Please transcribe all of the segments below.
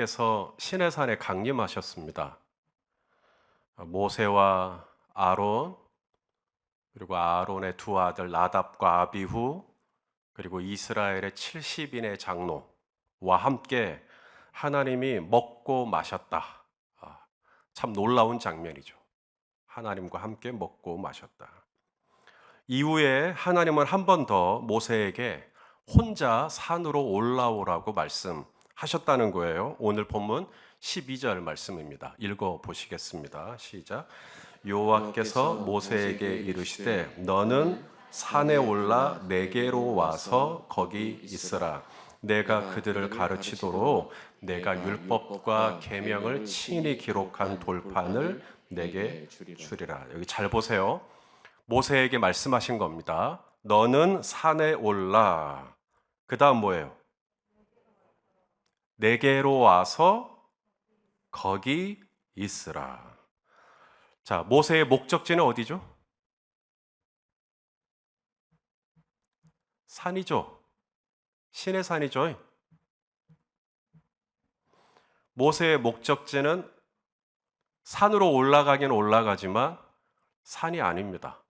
하나님께서 시내산에 강림하셨습니다. 모세와 아론, 그리고 아론의 두 아들 나답과 아비후, 그리고 이스라엘의 70인의 장로와 함께 하나님이 먹고 마셨다. 참 놀라운 장면이죠. 하나님과 함께 먹고 마셨다. 이후에 하나님은 한 번 더 모세에게 혼자 산으로 올라오라고 말씀하셨다는 거예요. 오늘 본문 12절 말씀입니다. 읽어 보시겠습니다. 시작. 여호와께서 모세에게 이르시되 너는 산에 올라 내게로 와서 거기 있으라. 내가 그들을 가르치도록 내가 율법과 계명을 친히 기록한 돌판을 내게 주리라. 여기 잘 보세요. 모세에게 말씀하신 겁니다. 너는 산에 올라. 그 다음 뭐예요? 내게로 와서 거기 있으라. 자, 모세의 목적지는 어디죠? 산이죠. 시내산이죠. 모세의 목적지는 산으로 올라가긴 올라가지만 산이 아닙니다.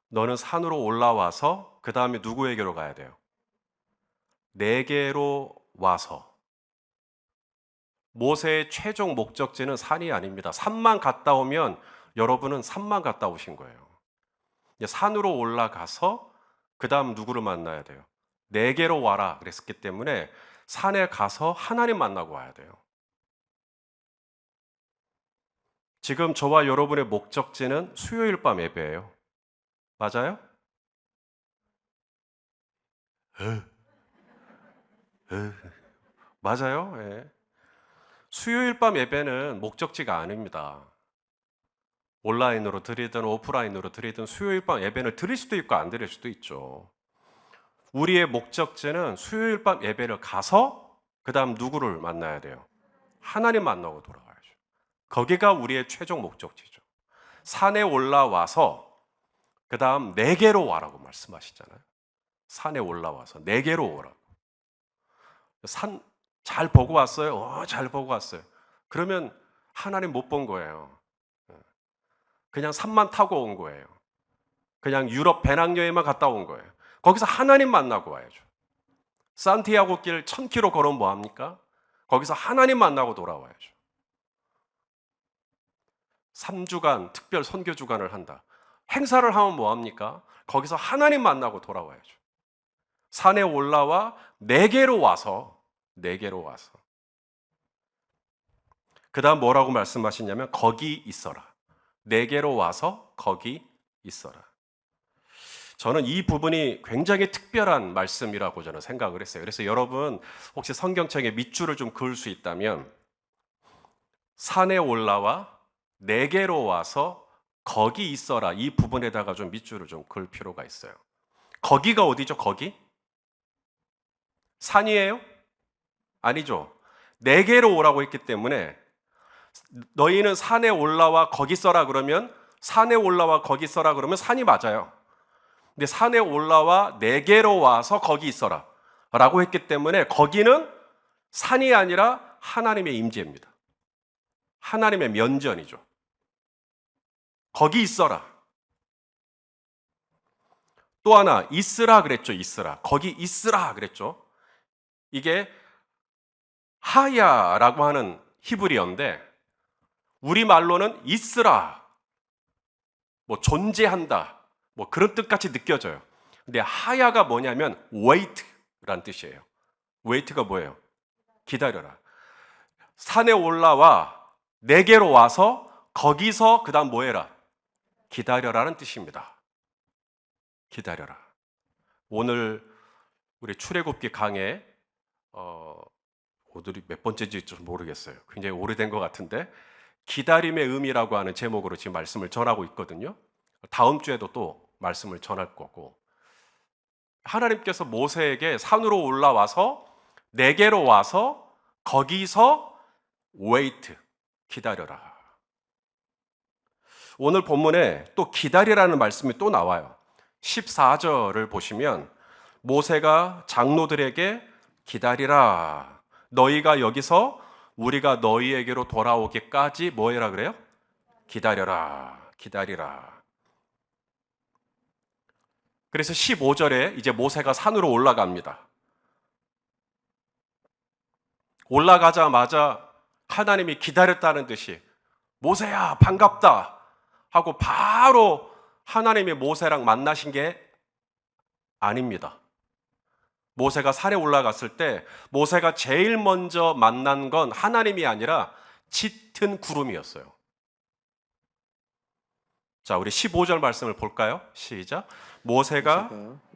너는 산으로 올라와서 그 다음에 누구에게로 가야 돼요? 내게로 와서. 모세의 최종 목적지는 산이 아닙니다. 산만 갔다 오면 여러분은 산만 갔다 오신 거예요. 산으로 올라가서 그 다음 누구를 만나야 돼요? 내게로 와라 그랬기 때문에 산에 가서 하나님 만나고 와야 돼요. 지금 저와 여러분의 목적지는 수요일 밤 예배예요. 맞아요? 맞아요. 예. 수요일 밤 예배는 목적지가 아닙니다. 온라인으로 드리든 오프라인으로 드리든 수요일 밤 예배를 드릴 수도 있고 안 드릴 수도 있죠. 우리의 목적지는 수요일 밤 예배를 가서 그 다음 누구를 만나야 돼요? 하나님 만나고 돌아가야죠. 거기가 우리의 최종 목적지죠. 산에 올라와서 그 다음 내게로 와라고 말씀하시잖아요. 산에 올라와서 내게로 오라고. 산 잘 보고 왔어요? 잘 보고 왔어요. 그러면 하나님 못 본 거예요. 그냥 산만 타고 온 거예요. 그냥 유럽 배낭여행만 갔다 온 거예요. 거기서 하나님 만나고 와야죠. 산티아고 길 1000km 걸으면 뭐합니까? 거기서 하나님 만나고 돌아와야죠. 3주간 특별 선교 주간을 한다. 행사를 하면 뭐합니까? 거기서 하나님 만나고 돌아와야죠. 산에 올라와 내게로 와서 그 다음 뭐라고 말씀하시냐면 거기 있어라. 내게로 와서 거기 있어라. 저는 이 부분이 굉장히 특별한 말씀이라고 저는 생각을 했어요. 그래서 여러분 혹시 성경책에 밑줄을 좀 그을 수 있다면 산에 올라와 내게로 와서 거기 있어라. 이 부분에다가 좀 밑줄을 좀 그을 필요가 있어요. 거기가 어디죠? 거기? 산이에요? 아니죠. 내게로 오라고 했기 때문에 너희는 산에 올라와 거기 써라 그러면 산에 올라와 거기 써라 그러면 산이 맞아요. 근데 산에 올라와 내게로 와서 거기 있어라 라고 했기 때문에 거기는 산이 아니라 하나님의 임재입니다. 하나님의 면전이죠. 거기 있어라. 또 하나 있으라 그랬죠. 있으라. 거기 있으라 그랬죠. 이게 하야라고 하는 히브리어인데 우리말로는 있으라, 뭐 존재한다, 뭐 그런 뜻같이 느껴져요. 근데 하야가 뭐냐면 wait라는 뜻이에요. wait가 뭐예요? 기다려라. 산에 올라와 내게로 와서 거기서 그 다음 뭐 해라? 기다려라는 뜻입니다. 기다려라. 오늘 우리 출애굽기 강해 오늘이 몇 번째인지 좀 모르겠어요. 굉장히 오래된 것 같은데 기다림의 의미라고 하는 제목으로 지금 말씀을 전하고 있거든요. 다음 주에도 또 말씀을 전할 거고 하나님께서 모세에게 산으로 올라와서 내게로 와서 거기서 wait, 기다려라. 오늘 본문에 또 기다리라는 말씀이 또 나와요. 14절을 보시면 모세가 장로들에게 기다리라. 너희가 여기서 우리가 너희에게로 돌아오기까지 뭐 해라 그래요? 기다려라, 기다리라. 그래서 15절에 이제 모세가 산으로 올라갑니다. 올라가자마자 하나님이 기다렸다는 듯이 모세야 반갑다 하고 바로 하나님이 모세랑 만나신 게 아닙니다. 모세가 산에 올라갔을 때 모세가 제일 먼저 만난 건 하나님이 아니라 짙은 구름이었어요. 자, 우리 15절 말씀을 볼까요? 시작. 모세가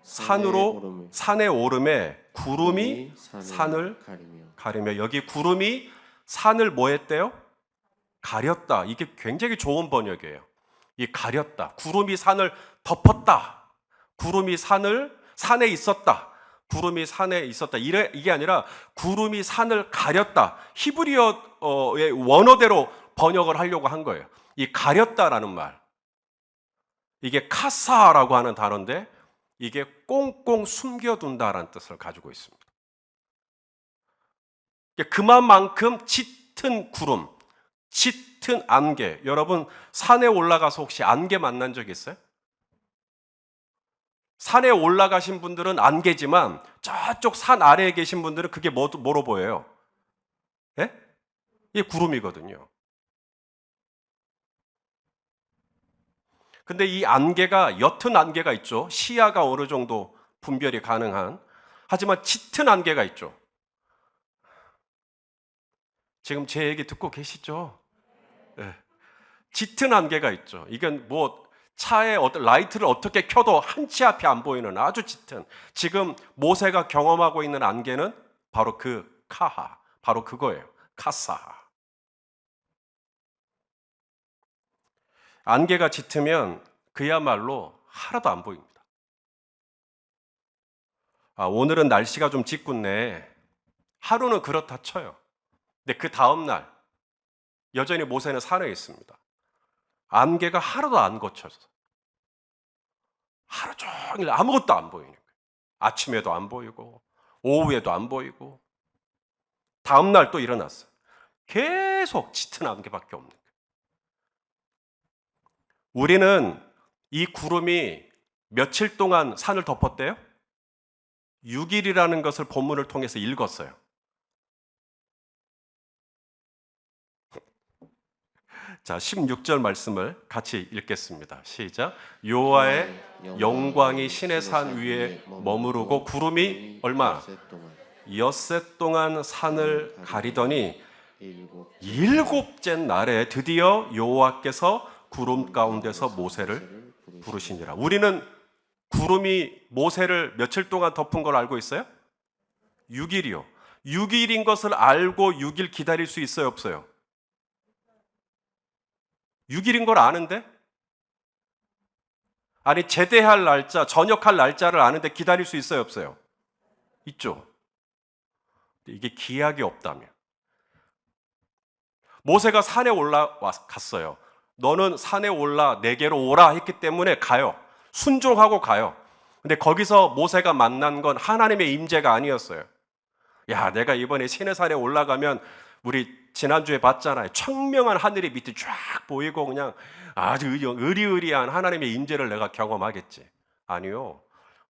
산에 오름에 구름이 산을 가리며. 여기 구름이 산을 뭐 했대요? 가렸다. 이게 굉장히 좋은 번역이에요. 이 가렸다. 구름이 산을 덮었다. 구름이 산에 있었다. 구름이 산에 있었다. 이게 아니라 구름이 산을 가렸다. 히브리어의 원어대로 번역을 하려고 한 거예요. 이 가렸다라는 말. 이게 카사라고 하는 단어인데 이게 꽁꽁 숨겨둔다라는 뜻을 가지고 있습니다. 그만큼 짙은 구름, 짙은 안개. 여러분 산에 올라가서 혹시 안개 만난 적 있어요? 산에 올라가신 분들은 안개지만 저쪽 산 아래에 계신 분들은 그게 뭐로 보여요? 예? 이게 구름이거든요. 근데 이 안개가 옅은 안개가 있죠. 시야가 어느 정도 분별이 가능한. 하지만 짙은 안개가 있죠. 지금 제 얘기 듣고 계시죠? 네. 짙은 안개가 있죠. 이건 뭐 차에 라이트를 어떻게 켜도 한치 앞이 안 보이는 아주 짙은. 지금 모세가 경험하고 있는 안개는 바로 그 카하, 바로 그거예요. 카사. 안개가 짙으면 그야말로 하나도 안 보입니다. 오늘은 날씨가 좀 짙군네. 하루는 그렇다 쳐요. 근데 그 다음 날 여전히 모세는 산에 있습니다. 안개가 하나도 안 거쳐서 하루 종일 아무것도 안 보이는 거예요. 아침에도 안 보이고 오후에도 안 보이고 다음 날 또 일어났어요. 계속 짙은 안개밖에 없는 거예요. 우리는 이 구름이 며칠 동안 산을 덮었대요? 6일이라는 것을 본문을 통해서 읽었어요. 자, 16절 말씀을 같이 읽겠습니다. 시작. 여호와의 영광이 신의 산 위에 머무르고 구름이 얼마? 엿새 동안 산을 가리더니 일곱째 날에 드디어 여호와께서 구름 가운데서 모세를 부르시니라. 우리는 구름이 모세를 며칠 동안 덮은 걸 알고 있어요? 6일이요. 6일인 것을 알고 6일 기다릴 수 있어요, 없어요? 6일인 걸 아는데? 아니, 제대할 날짜, 전역할 날짜를 아는데 기다릴 수 있어요, 없어요? 있죠. 이게 기약이 없다면. 모세가 산에 올라갔어요. 너는 산에 올라 내게로 오라 했기 때문에 가요. 순종하고 가요. 근데 거기서 모세가 만난 건 하나님의 임재가 아니었어요. 야, 내가 이번에 시내산에 올라가면 우리 지난주에 봤잖아요. 청명한 하늘이 밑에 쫙 보이고 그냥 아주 의리의리한 하나님의 임재를 내가 경험하겠지. 아니요.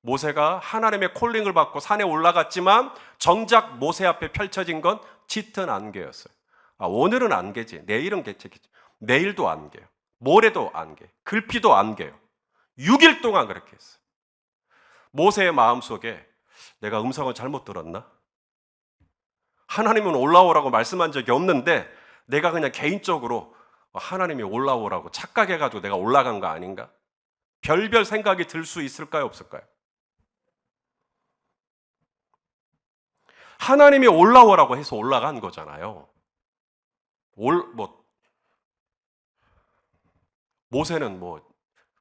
모세가 하나님의 콜링을 받고 산에 올라갔지만 정작 모세 앞에 펼쳐진 건 짙은 안개였어요. 오늘은 안개지. 내일은 개척이지. 내일도 안개요. 모레도 안개. 글피도 안개요. 6일 동안 그렇게 했어요. 모세의 마음속에 내가 음성을 잘못 들었나? 하나님은 올라오라고 말씀한 적이 없는데 내가 그냥 개인적으로 하나님이 올라오라고 착각해가지고 내가 올라간 거 아닌가? 별별 생각이 들 수 있을까요? 없을까요? 하나님이 올라오라고 해서 올라간 거잖아요. 모세는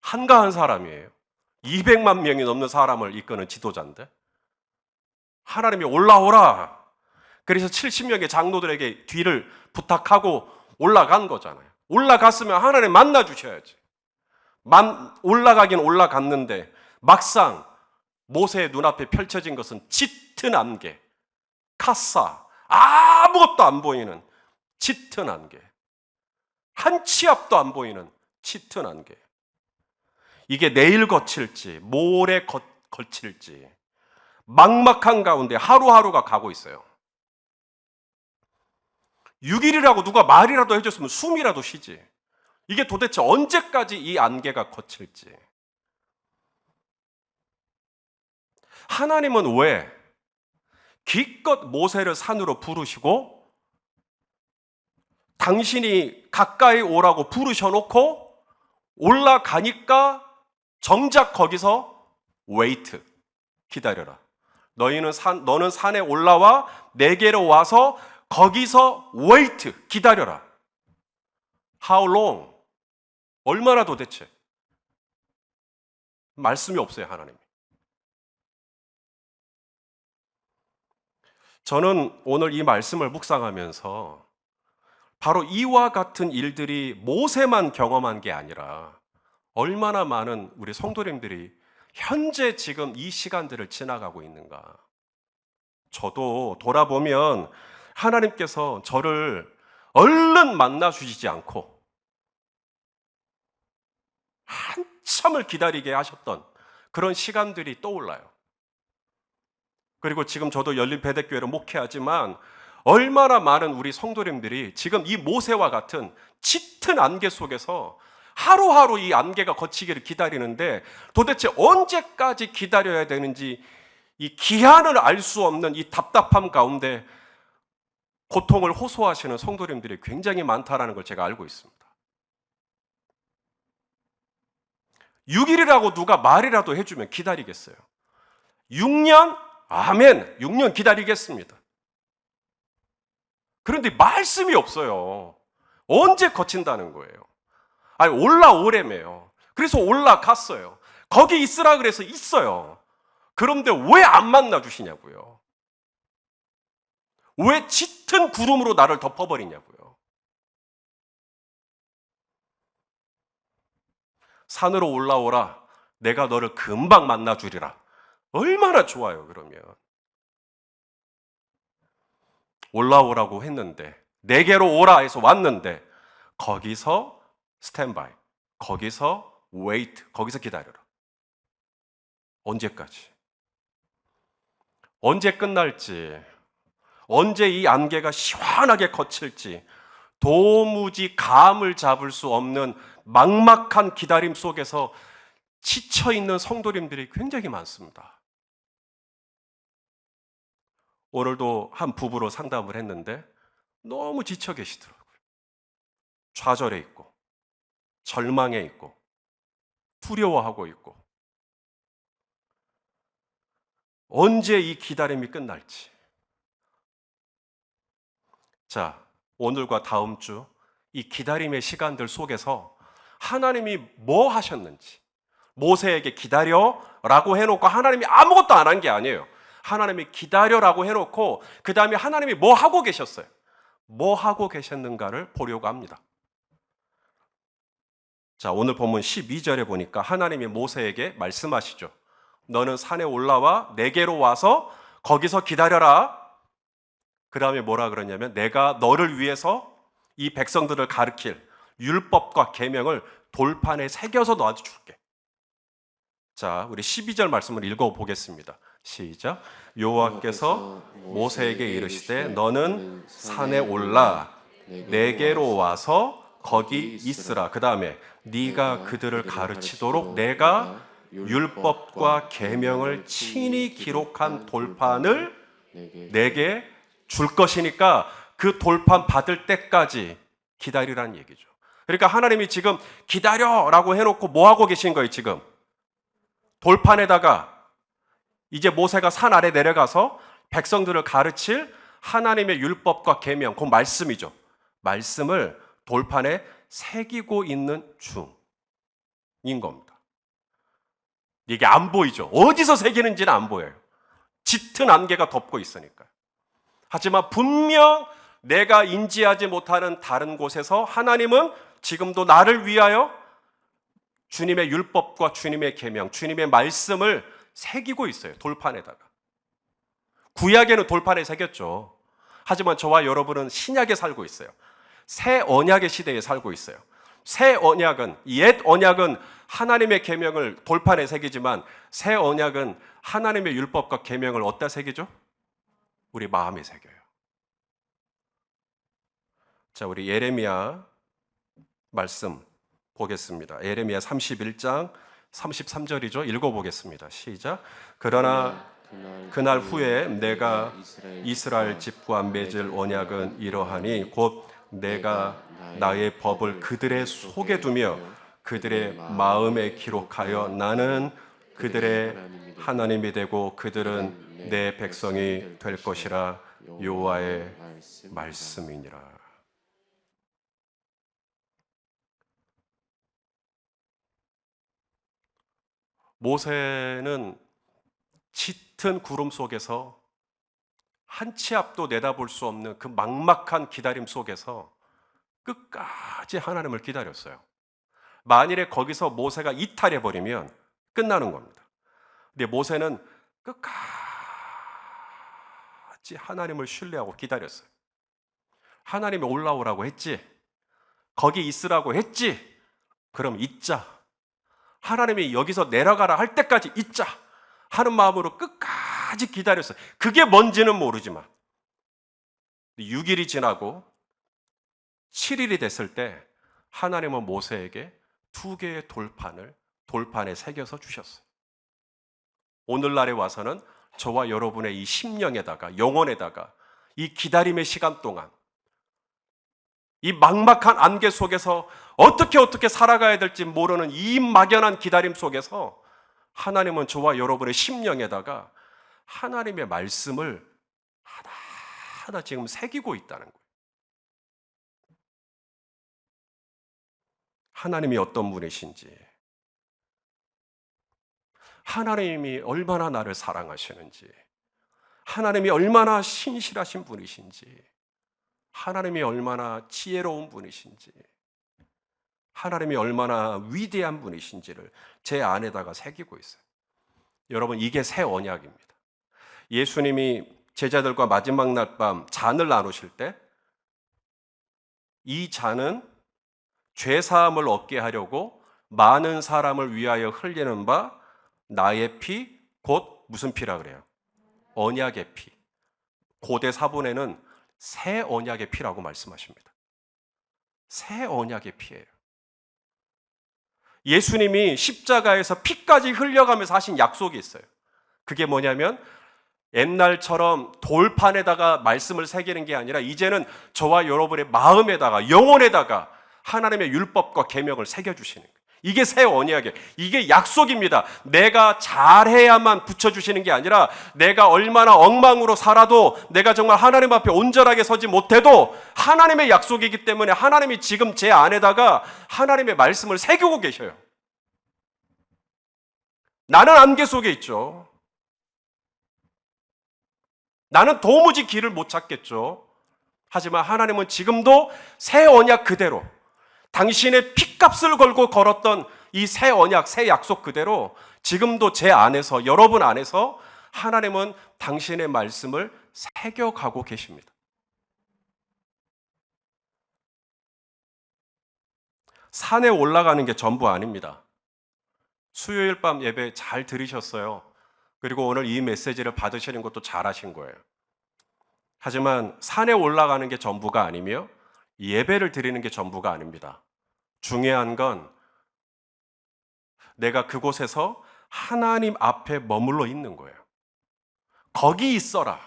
한가한 사람이에요. 200만 명이 넘는 사람을 이끄는 지도자인데 하나님이 올라오라. 그래서 70명의 장로들에게 뒤를 부탁하고 올라간 거잖아요. 올라갔으면 하나님 만나 주셔야지. 올라가긴 올라갔는데 막상 모세의 눈앞에 펼쳐진 것은 짙은 안개, 카사, 아무것도 안 보이는 짙은 안개. 한 치 앞도 안 보이는 짙은 안개. 이게 내일 거칠지 모레 거칠지 막막한 가운데 하루하루가 가고 있어요. 6일이라고 누가 말이라도 해줬으면 숨이라도 쉬지. 이게 도대체 언제까지 이 안개가 거칠지. 하나님은 왜 기껏 모세를 산으로 부르시고 당신이 가까이 오라고 부르셔놓고 올라가니까 정작 거기서 웨이트, 기다려라. 너는 산에 올라와 내게로 와서 거기서 웨이트, 기다려라. How long? 얼마나 도대체? 말씀이 없어요, 하나님. 저는 오늘 이 말씀을 묵상하면서 바로 이와 같은 일들이 모세만 경험한 게 아니라 얼마나 많은 우리 성도님들이 현재 지금 이 시간들을 지나가고 있는가. 저도 돌아보면 하나님께서 저를 얼른 만나 주시지 않고 한참을 기다리게 하셨던 그런 시간들이 떠올라요. 그리고 지금 저도 열린 배대교회를 목회하지만 얼마나 많은 우리 성도님들이 지금 이 모세와 같은 짙은 안개 속에서 하루하루 이 안개가 거치기를 기다리는데 도대체 언제까지 기다려야 되는지 이 기한을 알 수 없는 이 답답함 가운데 고통을 호소하시는 성도님들이 굉장히 많다는 걸 제가 알고 있습니다. 6일이라고 누가 말이라도 해주면 기다리겠어요. 6년? 아멘. 6년 기다리겠습니다. 그런데 말씀이 없어요. 언제 거친다는 거예요? 아니, 올라오래매요. 그래서 올라갔어요. 거기 있으라 그래서 있어요. 그런데 왜 안 만나 주시냐고요? 왜 짙은 구름으로 나를 덮어버리냐고요? 산으로 올라오라. 내가 너를 금방 만나 주리라. 얼마나 좋아요, 그러면. 올라오라고 했는데, 내게로 오라 해서 왔는데, 거기서 스탠바이, 거기서 웨이트, 거기서 기다려라. 언제까지? 언제 끝날지, 언제 이 안개가 시원하게 거칠지 도무지 감을 잡을 수 없는 막막한 기다림 속에서 지쳐있는 성도님들이 굉장히 많습니다. 오늘도 한 부부로 상담을 했는데 너무 지쳐 계시더라고요. 좌절해 있고 절망해 있고 두려워하고 있고 언제 이 기다림이 끝날지. 자, 오늘과 다음 주 이 기다림의 시간들 속에서 하나님이 뭐 하셨는지, 모세에게 기다려라고 해놓고 하나님이 아무것도 안 한 게 아니에요. 하나님이 기다려라고 해놓고 그 다음에 하나님이 뭐 하고 계셨어요? 뭐 하고 계셨는가를 보려고 합니다. 자, 오늘 본문 12절에 보니까 하나님이 모세에게 말씀하시죠. 너는 산에 올라와 내게로 와서 거기서 기다려라. 그 다음에 뭐라 그러냐면 내가 너를 위해서 이 백성들을 가르칠 율법과 계명을 돌판에 새겨서 너한테 줄게. 자, 우리 12절 말씀을 읽어보겠습니다. 시작. 여호와께서 모세에게 이르시되 너는 산에 올라 내게로 와서 거기 있으라. 그 다음에 네가 그들을 가르치도록 내가 율법과 계명을 친히 기록한 돌판을 내게 줄 것이니까 그 돌판 받을 때까지 기다리라는 얘기죠. 그러니까 하나님이 지금 기다려라고 해놓고 뭐 하고 계신 거예요? 지금 돌판에다가 이제 모세가 산 아래 내려가서 백성들을 가르칠 하나님의 율법과 계명, 그 말씀이죠. 말씀을 돌판에 새기고 있는 중인 겁니다. 이게 안 보이죠. 어디서 새기는지는 안 보여요. 짙은 안개가 덮고 있으니까. 하지만 분명 내가 인지하지 못하는 다른 곳에서 하나님은 지금도 나를 위하여 주님의 율법과 주님의 계명, 주님의 말씀을 새기고 있어요. 돌판에다가. 구약에는 돌판에 새겼죠. 하지만 저와 여러분은 신약에 살고 있어요. 새 언약의 시대에 살고 있어요. 새 언약은, 옛 언약은 하나님의 계명을 돌판에 새기지만 새 언약은 하나님의 율법과 계명을 어디다 새기죠? 우리 마음에 새겨요. 자, 우리 예레미야 말씀 보겠습니다. 예레미야 31장 33절이죠. 읽어보겠습니다. 시작. 그러나 그날 후에 내가 이스라엘 집과 맺을 언약은 이러하니 곧 내가 나의 법을 그들의 속에 두며 그들의 마음에 기록하여 나는 그들의 하나님이 되고 그들은 내 백성이 될 것이라. 여호와의 말씀이니라. 모세는 짙은 구름 속에서 한 치 앞도 내다볼 수 없는 그 막막한 기다림 속에서 끝까지 하나님을 기다렸어요. 만일에 거기서 모세가 이탈해버리면 끝나는 겁니다. 근데 모세는 끝까지 하나님을 신뢰하고 기다렸어요. 하나님이 올라오라고 했지, 거기 있으라고 했지, 그럼 있자. 하나님이 여기서 내려가라 할 때까지 있자 하는 마음으로 끝까지 기다렸어요. 그게 뭔지는 모르지만 6일이 지나고 7일이 됐을 때 하나님은 모세에게 2개의 돌판에 새겨서 주셨어요. 오늘날에 와서는 저와 여러분의 이 심령에다가, 영혼에다가 이 기다림의 시간 동안, 이 막막한 안개 속에서 어떻게 살아가야 될지 모르는 이 막연한 기다림 속에서 하나님은 저와 여러분의 심령에다가 하나님의 말씀을 하나하나 지금 새기고 있다는 거예요. 하나님이 어떤 분이신지, 하나님이 얼마나 나를 사랑하시는지, 하나님이 얼마나 신실하신 분이신지, 하나님이 얼마나 지혜로운 분이신지, 하나님이 얼마나 위대한 분이신지를 제 안에다가 새기고 있어요. 여러분, 이게 새 언약입니다. 예수님이 제자들과 마지막 날 밤 잔을 나누실 때 이 잔은 죄 사함을 얻게 하려고 많은 사람을 위하여 흘리는 바 나의 피, 곧 무슨 피라 그래요? 언약의 피. 고대 사본에는 새 언약의 피라고 말씀하십니다. 새 언약의 피예요. 예수님이 십자가에서 피까지 흘려가면서 하신 약속이 있어요. 그게 뭐냐면 옛날처럼 돌판에다가 말씀을 새기는 게 아니라 이제는 저와 여러분의 마음에다가, 영혼에다가 하나님의 율법과 계명을 새겨주시는 거예요. 이게 새 언약이에요. 이게 약속입니다. 내가 잘해야만 붙여주시는 게 아니라 내가 얼마나 엉망으로 살아도, 내가 정말 하나님 앞에 온전하게 서지 못해도 하나님의 약속이기 때문에 하나님이 지금 제 안에다가 하나님의 말씀을 새기고 계셔요. 나는 안개 속에 있죠. 나는 도무지 길을 못 찾겠죠. 하지만 하나님은 지금도 새 언약 그대로, 당신의 피값을 걸고 걸었던 이 새 언약, 새 약속 그대로 지금도 제 안에서, 여러분 안에서 하나님은 당신의 말씀을 새겨가고 계십니다. 산에 올라가는 게 전부 아닙니다. 수요일 밤 예배 잘 들으셨어요. 그리고 오늘 이 메시지를 받으시는 것도 잘하신 거예요. 하지만 산에 올라가는 게 전부가 아니며 예배를 드리는 게 전부가 아닙니다. 중요한 건 내가 그곳에서 하나님 앞에 머물러 있는 거예요. 거기 있어라.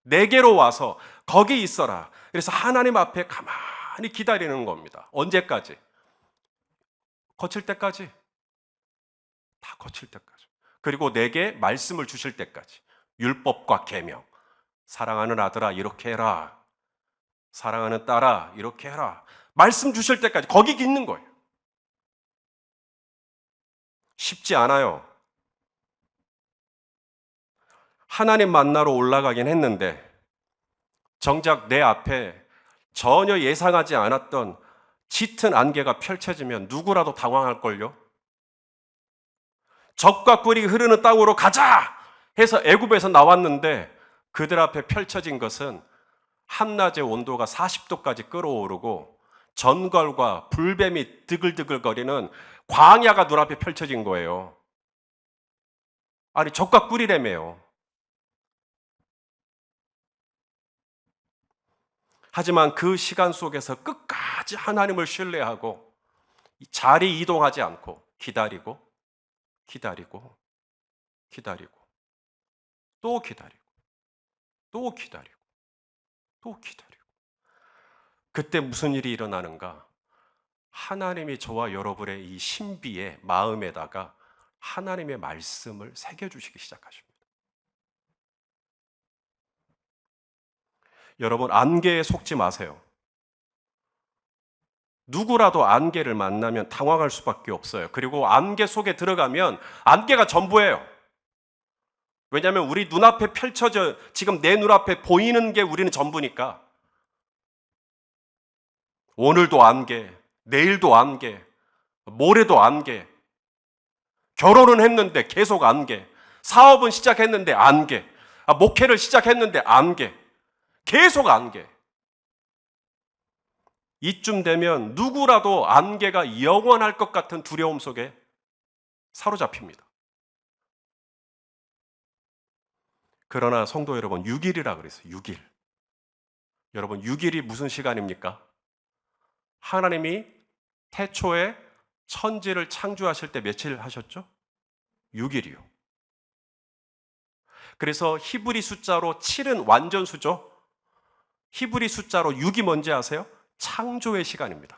내게로 와서 거기 있어라. 그래서 하나님 앞에 가만히 기다리는 겁니다. 언제까지? 거칠 때까지. 다 거칠 때까지. 그리고 내게 말씀을 주실 때까지. 율법과 계명. 사랑하는 아들아 이렇게 해라. 사랑하는 딸아 이렇게 해라. 말씀 주실 때까지 거기 있는 거예요. 쉽지 않아요. 하나님 만나러 올라가긴 했는데 정작 내 앞에 전혀 예상하지 않았던 짙은 안개가 펼쳐지면 누구라도 당황할걸요. 적과 꿀이 흐르는 땅으로 가자 해서 애굽에서 나왔는데 그들 앞에 펼쳐진 것은 한낮의 온도가 40도까지 끌어오르고 전갈과 불뱀이 드글드글거리는 광야가 눈앞에 펼쳐진 거예요. 아니 적과 꿀이라며요. 하지만 그 시간 속에서 끝까지 하나님을 신뢰하고 자리 이동하지 않고 기다리고 기다리고 기다리고 또 기다리고 또 기다리고 또 기다리고 그때 무슨 일이 일어나는가? 하나님이 저와 여러분의 이 신비의 마음에다가 하나님의 말씀을 새겨주시기 시작하십니다. 여러분 안개에 속지 마세요. 누구라도 안개를 만나면 당황할 수밖에 없어요. 그리고 안개 속에 들어가면 안개가 전부예요. 왜냐하면 우리 눈앞에 펼쳐져 지금 내 눈앞에 보이는 게 우리는 전부니까. 오늘도 안개, 내일도 안개, 모레도 안개. 결혼은 했는데 계속 안개. 사업은 시작했는데 안개. 목회를 시작했는데 안개. 계속 안개. 이쯤 되면 누구라도 안개가 영원할 것 같은 두려움 속에 사로잡힙니다. 그러나 성도 여러분, 6일이라 그랬어요. 6일. 여러분, 6일이 무슨 시간입니까? 하나님이 태초에 천지를 창조하실 때 며칠 하셨죠? 6일이요. 그래서 히브리 숫자로 7은 완전수죠. 히브리 숫자로 6이 뭔지 아세요? 창조의 시간입니다.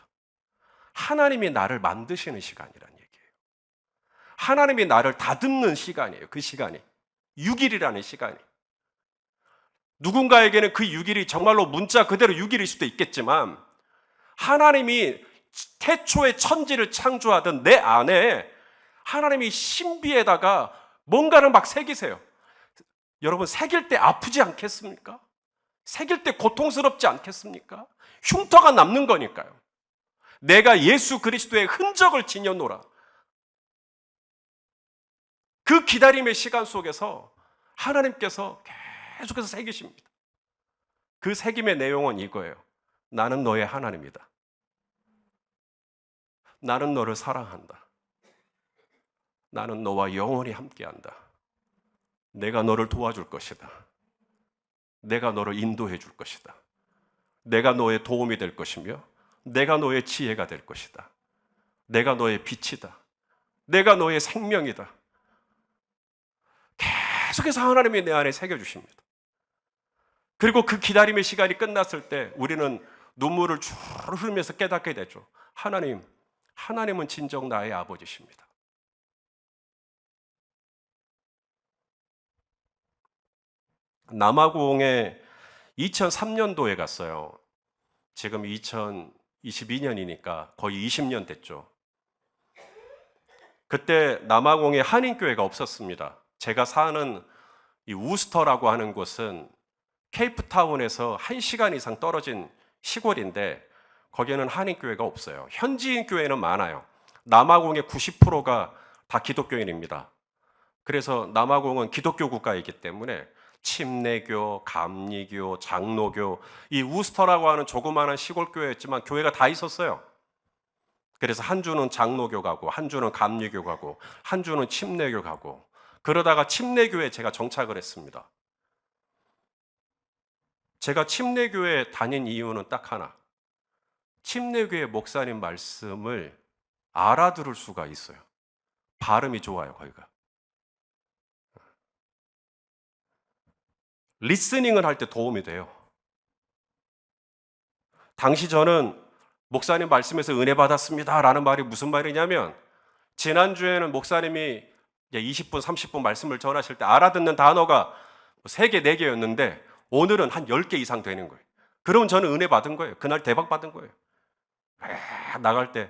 하나님이 나를 만드시는 시간이란 얘기예요. 하나님이 나를 다듬는 시간이에요. 그 시간이. 6일이라는 시간이. 누군가에게는 그 6일이 정말로 문자 그대로 6일일 수도 있겠지만 하나님이 태초에 천지를 창조하던 내 안에 하나님이 신비에다가 뭔가를 막 새기세요. 여러분 새길 때 아프지 않겠습니까? 새길 때 고통스럽지 않겠습니까? 흉터가 남는 거니까요. 내가 예수 그리스도의 흔적을 지녀노라. 그 기다림의 시간 속에서 하나님께서 계속해서 새기십니다. 그 새김의 내용은 이거예요. 나는 너의 하나님이다. 나는 너를 사랑한다. 나는 너와 영원히 함께한다. 내가 너를 도와줄 것이다. 내가 너를 인도해 줄 것이다. 내가 너의 도움이 될 것이며 내가 너의 지혜가 될 것이다. 내가 너의 빛이다. 내가 너의 생명이다. 계속해서 하나님이 내 안에 새겨주십니다. 그리고 그 기다림의 시간이 끝났을 때 우리는 눈물을 줄 흘리면서 깨닫게 되죠. 하나님은 진정 나의 아버지십니다. 남아공에 2003년도에 갔어요. 지금 2022년이니까 거의 20년 됐죠. 그때 남아공에 한인교회가 없었습니다. 제가 사는 이 우스터라고 하는 곳은 케이프타운에서 1시간 이상 떨어진 시골인데 거기에는 한인교회가 없어요. 현지인 교회는 많아요. 남아공의 90%가 다 기독교인입니다. 그래서 남아공은 기독교 국가이기 때문에 침례교, 감리교, 장로교, 이 우스터라고 하는 조그마한 시골 교회였지만 교회가 다 있었어요. 그래서 한 주는 장로교 가고, 한 주는 감리교 가고, 한 주는 침례교 가고, 그러다가 침례교회에 제가 정착을 했습니다. 제가 침례교회 다닌 이유는 딱 하나. 침례교회 목사님 말씀을 알아들을 수가 있어요. 발음이 좋아요, 거기가. 리스닝을 할 때 도움이 돼요. 당시 저는 목사님 말씀에서 은혜 받았습니다 라는 말이 무슨 말이냐면 지난주에는 목사님이 20분, 30분 말씀을 전하실 때 알아듣는 단어가 3개, 4개였는데 오늘은 한 10개 이상 되는 거예요. 그러면 저는 은혜 받은 거예요. 그날 대박 받은 거예요. 나갈 때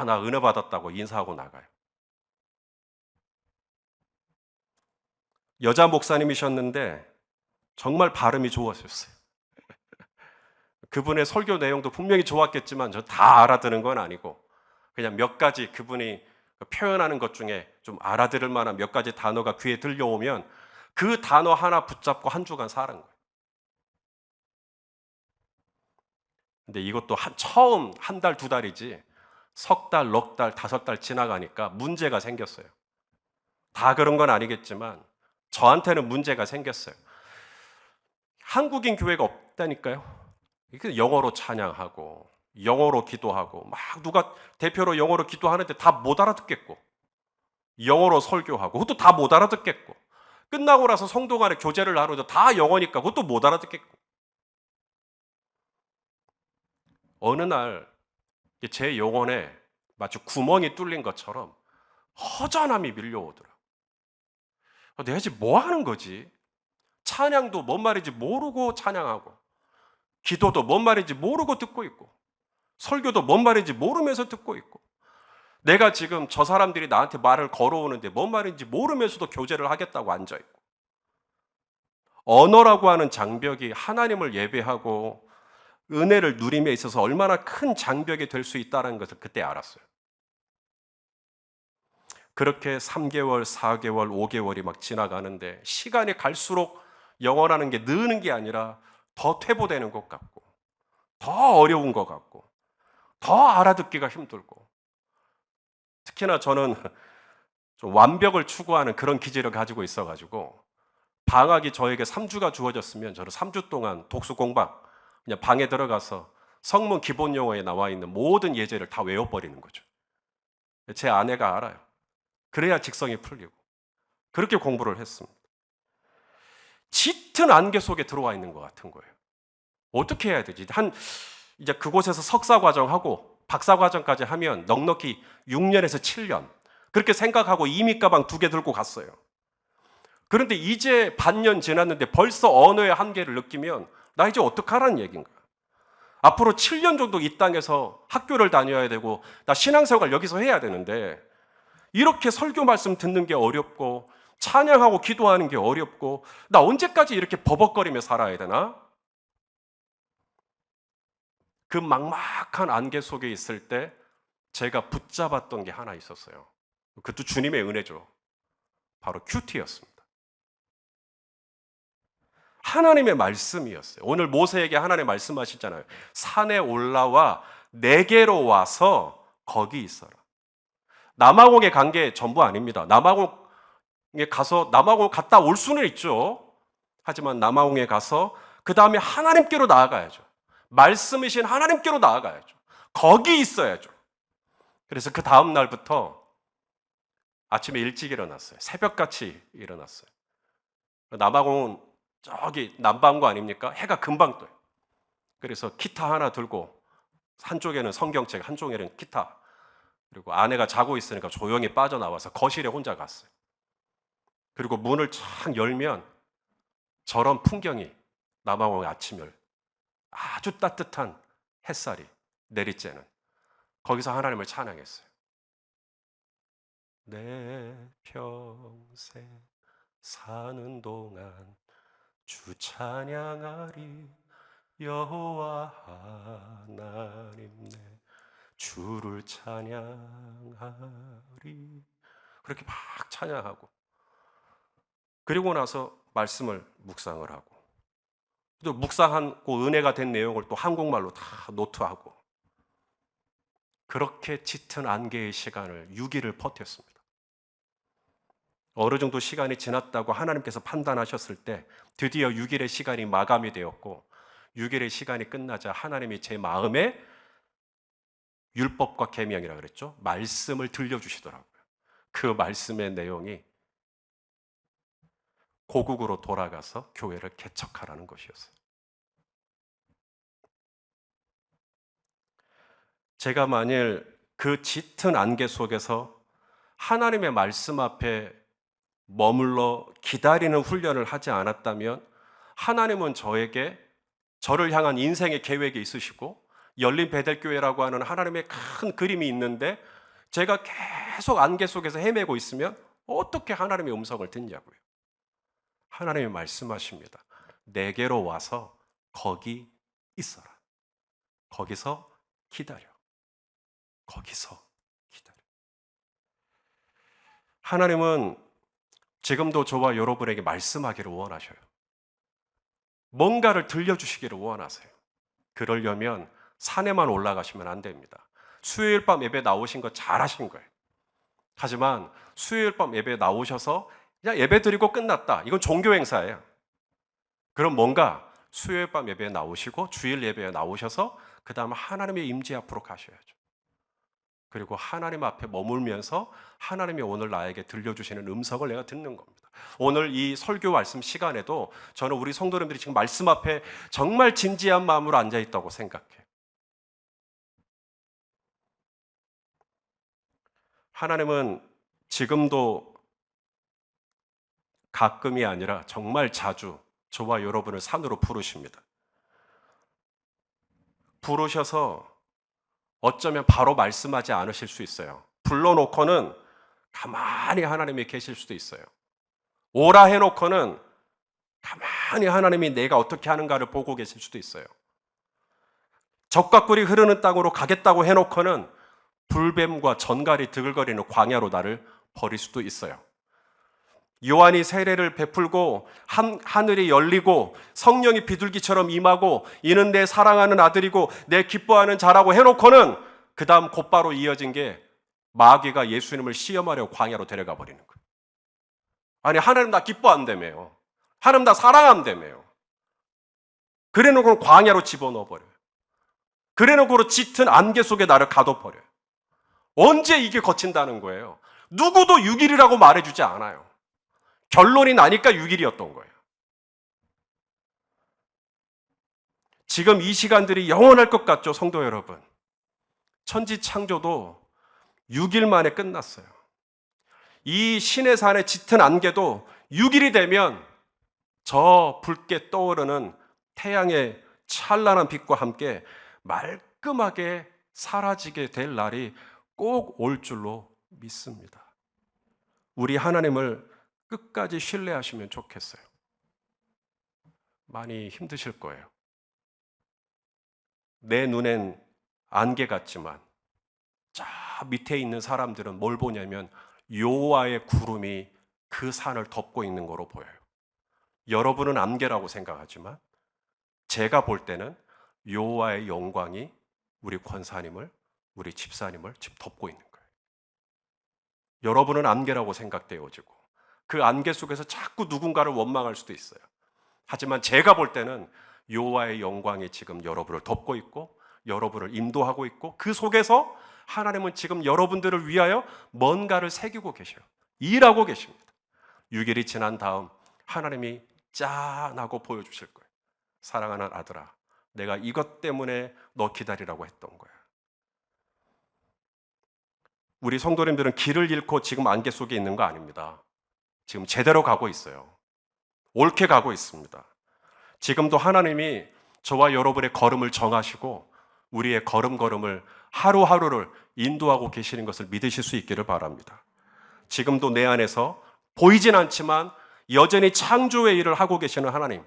나 은혜 받았다고 인사하고 나가요. 여자 목사님이셨는데 정말 발음이 좋으셨어요. 그분의 설교 내용도 분명히 좋았겠지만 저 다 알아듣는 건 아니고 그냥 몇 가지 그분이 표현하는 것 중에 좀 알아들을 만한 몇 가지 단어가 귀에 들려오면 그 단어 하나 붙잡고 한 주간 살은 거예요. 근데 이것도 처음 한 달, 두 달이지 석 달, 넉 달, 다섯 달 지나가니까 문제가 생겼어요. 다 그런 건 아니겠지만 저한테는 문제가 생겼어요. 한국인 교회가 없다니까요. 이게 영어로 찬양하고 영어로 기도하고 막 누가 대표로 영어로 기도하는데 다 못 알아듣겠고 영어로 설교하고 그것도 다 못 알아듣겠고 끝나고 나서 성도 간에 교제를 나누는데 다 영어니까 그것도 못 알아듣겠고 어느 날 제 영혼에 마치 구멍이 뚫린 것처럼 허전함이 밀려오더라. 내가 지금 뭐 하는 거지? 찬양도 뭔 말인지 모르고 찬양하고 기도도 뭔 말인지 모르고 듣고 있고 설교도 뭔 말인지 모르면서 듣고 있고 내가 지금 저 사람들이 나한테 말을 걸어오는데 뭔 말인지 모르면서도 교제를 하겠다고 앉아있고 언어라고 하는 장벽이 하나님을 예배하고 은혜를 누림에 있어서 얼마나 큰 장벽이 될 수 있다는 것을 그때 알았어요. 그렇게 3개월, 4개월, 5개월이 막 지나가는데 시간이 갈수록 영어라는 게 느는 게 아니라 더 퇴보되는 것 같고 더 어려운 것 같고 더 알아듣기가 힘들고 특히나 저는 좀 완벽을 추구하는 그런 기질을 가지고 있어가지고 방학이 저에게 3주가 주어졌으면 저는 3주 동안 독수 공방 그냥 방에 들어가서 성문 기본 용어에 나와 있는 모든 예제를 다 외워버리는 거죠. 제 아내가 알아요. 그래야 직성이 풀리고 그렇게 공부를 했습니다. 짙은 안개 속에 들어와 있는 것 같은 거예요. 어떻게 해야 되지? 이제 그곳에서 석사 과정하고 박사 과정까지 하면 넉넉히 6년에서 7년 그렇게 생각하고 이미 가방 2개 들고 갔어요. 그런데 이제 반년 지났는데 벌써 언어의 한계를 느끼면 나 이제 어떡하라는 얘기인가? 앞으로 7년 정도 이 땅에서 학교를 다녀야 되고 나 신앙생활 여기서 해야 되는데 이렇게 설교 말씀 듣는 게 어렵고 찬양하고 기도하는 게 어렵고 나 언제까지 이렇게 버벅거리며 살아야 되나? 그 막막한 안개 속에 있을 때 제가 붙잡았던 게 하나 있었어요. 그것도 주님의 은혜죠. 바로 큐티였습니다. 하나님의 말씀이었어요. 오늘 모세에게 하나님 말씀하시잖아요. 산에 올라와 내게로 와서 거기 있어라. 남아공에 간 게 전부 아닙니다. 남아공에 가서 남아공 갔다 올 수는 있죠. 하지만 남아공에 가서 그 다음에 하나님께로 나아가야죠. 말씀이신 하나님께로 나아가야죠. 거기 있어야죠. 그래서 그 다음 날부터 아침에 일찍 일어났어요. 새벽같이 일어났어요. 남아공은 저기 남반구 아닙니까? 해가 금방 떠요. 그래서 기타 하나 들고 한쪽에는 성경책, 한쪽에는 기타 그리고 아내가 자고 있으니까 조용히 빠져나와서 거실에 혼자 갔어요. 그리고 문을 쫙 열면 저런 풍경이 남아공의 아침을 아주 따뜻한 햇살이 내리쬐는 거기서 하나님을 찬양했어요. 내 평생 사는 동안 주 찬양하리 여호와 하나님 내 주를 찬양하리 그렇게 막 찬양하고 그리고 나서 말씀을 묵상을 하고 또 묵상하고 은혜가 된 내용을 또 한국말로 다 노트하고 그렇게 짙은 안개의 시간을 6일을 버텼습니다. 어느 정도 시간이 지났다고 하나님께서 판단하셨을 때 드디어 6일의 시간이 마감이 되었고 6일의 시간이 끝나자 하나님이 제 마음에 율법과 계명이라 그랬죠. 말씀을 들려주시더라고요. 그 말씀의 내용이 고국으로 돌아가서 교회를 개척하라는 것이었어요. 제가 만일 그 짙은 안개 속에서 하나님의 말씀 앞에 머물러 기다리는 훈련을 하지 않았다면 하나님은 저를 향한 인생의 계획이 있으시고 열린 베델교회라고 하는 하나님의 큰 그림이 있는데 제가 계속 안개 속에서 헤매고 있으면 어떻게 하나님의 음성을 듣냐고요. 하나님이 말씀하십니다. 내게로 와서 거기 있어라. 거기서 기다려. 거기서 기다려. 하나님은 지금도 저와 여러분에게 말씀하기를 원하셔요. 뭔가를 들려주시기를 원하세요. 그러려면 산에만 올라가시면 안 됩니다. 수요일 밤 예배 나오신 거 잘하신 거예요. 하지만 수요일 밤 예배 나오셔서 그냥 예배 드리고 끝났다. 이건 종교 행사예요. 그럼 뭔가 수요일 밤 예배에 나오시고 주일 예배에 나오셔서 그 다음 하나님의 임재 앞으로 가셔야죠. 그리고 하나님 앞에 머물면서 하나님이 오늘 나에게 들려주시는 음성을 내가 듣는 겁니다. 오늘 이 설교 말씀 시간에도 저는 우리 성도님들이 지금 말씀 앞에 정말 진지한 마음으로 앉아있다고 생각해요. 하나님은 지금도 가끔이 아니라 정말 자주 저와 여러분을 산으로 부르십니다. 부르셔서 어쩌면 바로 말씀하지 않으실 수 있어요. 불러놓고는 가만히 하나님이 계실 수도 있어요. 오라 해놓고는 가만히 하나님이 내가 어떻게 하는가를 보고 계실 수도 있어요. 적과 꿀이 흐르는 땅으로 가겠다고 해놓고는 불뱀과 전갈이 드글거리는 광야로 나를 버릴 수도 있어요. 요한이 세례를 베풀고 하늘이 열리고 성령이 비둘기처럼 임하고 이는 내 사랑하는 아들이고 내 기뻐하는 자라고 해놓고는 그 다음 곧바로 이어진 게 마귀가 예수님을 시험하려고 광야로 데려가 버리는 거예요. 아니 하나님 나 기뻐한다며요. 하나님 나 사랑한다며요. 그래놓고 광야로 집어넣어 버려요. 그래놓고 짙은 안개 속에 나를 가둬버려요. 언제 이게 거친다는 거예요? 누구도 6일이라고 말해주지 않아요. 결론이 나니까 6일이었던 거예요. 지금 이 시간들이 영원할 것 같죠, 성도 여러분? 천지 창조도 6일 만에 끝났어요. 이 신의 산의 짙은 안개도 6일이 되면 저 붉게 떠오르는 태양의 찬란한 빛과 함께 말끔하게 사라지게 될 날이 꼭 올 줄로 믿습니다. 우리 하나님을 끝까지 신뢰하시면 좋겠어요. 많이 힘드실 거예요. 내 눈엔 안개 같지만 저 밑에 있는 사람들은 뭘 보냐면 여호와의 구름이 그 산을 덮고 있는 거로 보여요. 여러분은 안개라고 생각하지만 제가 볼 때는 여호와의 영광이 우리 권사님을, 우리 집사님을 지금 덮고 있는 거예요. 여러분은 안개라고 생각되어지고 그 안개 속에서 자꾸 누군가를 원망할 수도 있어요. 하지만 제가 볼 때는 여호와의 영광이 지금 여러분을 덮고 있고 여러분을 인도하고 있고 그 속에서 하나님은 지금 여러분들을 위하여 뭔가를 새기고 계셔요. 일하고 계십니다. 6일이 지난 다음 하나님이 짠하고 보여주실 거예요. 사랑하는 아들아, 내가 이것 때문에 너 기다리라고 했던 거야. 우리 성도님들은 길을 잃고 지금 안개 속에 있는 거 아닙니다. 지금 제대로 가고 있어요. 옳게 가고 있습니다. 지금도 하나님이 저와 여러분의 걸음을 정하시고 우리의 걸음걸음을 하루하루를 인도하고 계시는 것을 믿으실 수 있기를 바랍니다. 지금도 내 안에서 보이진 않지만 여전히 창조의 일을 하고 계시는 하나님,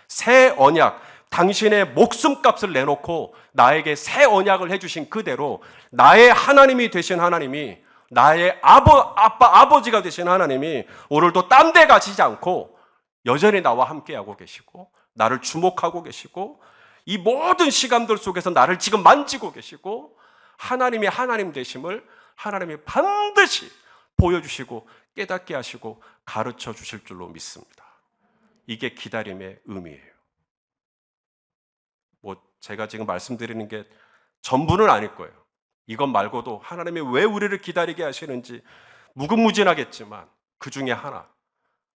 새 언약, 당신의 목숨값을 내놓고 나에게 새 언약을 해주신 그대로 나의 하나님이 되신 하나님이, 나의 아버지가 되신 하나님이 오늘도 딴 데 가시지 않고 여전히 나와 함께하고 계시고 나를 주목하고 계시고 이 모든 시간들 속에서 나를 지금 만지고 계시고 하나님이 하나님 되심을 하나님이 반드시 보여주시고 깨닫게 하시고 가르쳐 주실 줄로 믿습니다. 이게 기다림의 의미예요. 제가 지금 말씀드리는 게 전부는 아닐 거예요. 이것 말고도 하나님이 왜 우리를 기다리게 하시는지 무궁무진하겠지만 그 중에 하나,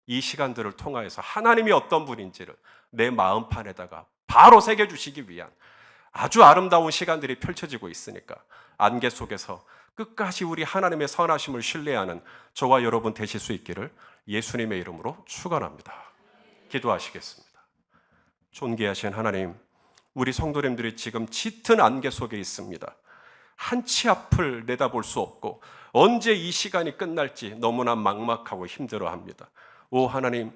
이 시간들을 통하여서 하나님이 어떤 분인지를 내 마음판에다가 바로 새겨주시기 위한 아주 아름다운 시간들이 펼쳐지고 있으니까 안개 속에서 끝까지 우리 하나님의 선하심을 신뢰하는 저와 여러분 되실 수 있기를 예수님의 이름으로 축원합니다. 기도하시겠습니다. 존귀하신 하나님, 우리 성도님들이 지금 짙은 안개 속에 있습니다. 한치 앞을 내다볼 수 없고 언제 이 시간이 끝날지 너무나 막막하고 힘들어합니다. 오 하나님,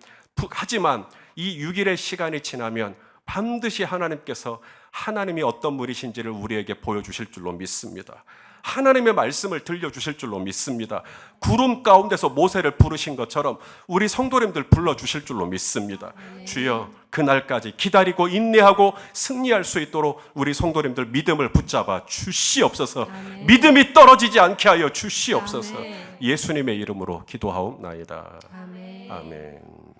하지만 이 6일의 시간이 지나면 반드시 하나님께서 하나님이 어떤 분이신지를 우리에게 보여주실 줄로 믿습니다. 하나님의 말씀을 들려주실 줄로 믿습니다. 구름 가운데서 모세를 부르신 것처럼 우리 성도님들 불러주실 줄로 믿습니다. 주여, 그날까지 기다리고 인내하고 승리할 수 있도록 우리 성도님들 믿음을 붙잡아 주시옵소서. 믿음이 떨어지지 않게 하여 주시옵소서. 예수님의 이름으로 기도하옵나이다. 아멘.